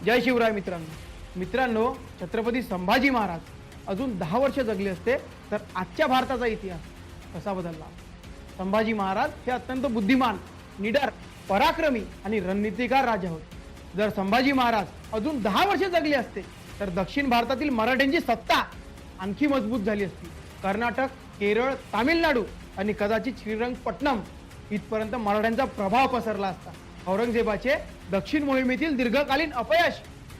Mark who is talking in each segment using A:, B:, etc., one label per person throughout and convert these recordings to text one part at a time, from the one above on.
A: जय शिवराय मित्रांनो, छत्रपती संभाजी महाराज अजून 10 वर्ष जगले असते तर आजच्या भारताचा इतिहास कसा बदलला. संभाजी महाराज हे अत्यंत बुद्धिमान, निडर, पराक्रमी आणि रणनीतिकार राजा होते. जर संभाजी महाराज अजून 10 वर्ष जगले असते तर दक्षिण भारतातील मराठ्यांची सत्ता आणखी मजबूत झाली असती. कर्नाटक, केरळ, तामिळनाडू आणि कदाचित श्रीरंगपट्टणम इथपर्यंत मराठ्यांचा प्रभाव पसरला असता. औरंगजेबाचे दक्षिण मोहिमेतील दीर्घकालीन अपयश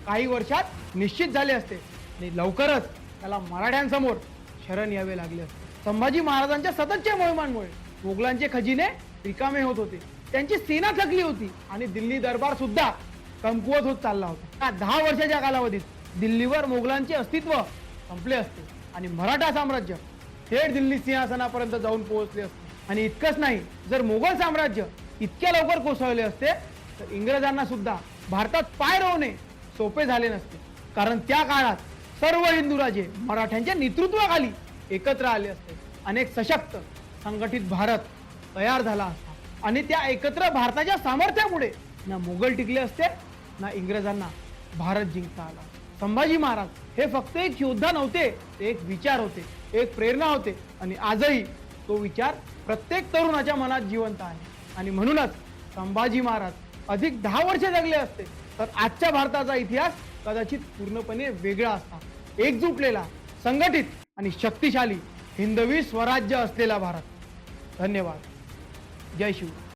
A: काही वर्षात निश्चित झाले असते आणि लवकरच त्याला मराठ्यांसमोर शरण यावे लागले असते. संभाजी महाराजांच्या सततच्या मोहिमांमुळे मोगलांचे खजिने रिकामे होत होते, त्यांची सेना थकली होती आणि दिल्ली दरबार सुद्धा कमकुवत होत चालला होता. 10 वर्षाच्या कालावधीत दिल्लीवर मोगलांचे अस्तित्व संपले असते आणि मराठा साम्राज्य थेट दिल्ली सिंहासनापर्यंत जाऊन पोहोचले असते. आणि इतकंच नाही, जर मोगल साम्राज्य इतक्या लवकर कोसळले असते तर इंग्रजांना सुद्धा भारतात पाय रोवणे सोपे झाले नसते. कारण त्या काळात सर्व हिंदू राजे मराठ्यांच्या नेतृत्वाखाली एकत्र आले असते. अनेक सशक्त संघटित भारत तयार झाला असता आणि त्या एकत्र भारताच्या सामर्थ्यामुळे ना मोगल टिकले असते ना इंग्रजांना भारत जिंकता आला. संभाजी महाराज हे फक्त एक योद्धा नव्हते, ते एक विचार होते, एक प्रेरणा होते आणि आजही तो विचार प्रत्येक तरुणाच्या मनात जिवंत आहे. आणि म्हणूनच संभाजी महाराज अधिक 10 वर्ष जगले असते तर आजच्या भारताचा इतिहास कदाचित पूर्णपणे वेगळा असता. एकजुटलेला, संघटित आणि शक्तिशाली हिंदवी स्वराज्य असलेला भारत. धन्यवाद. जय शिवराय.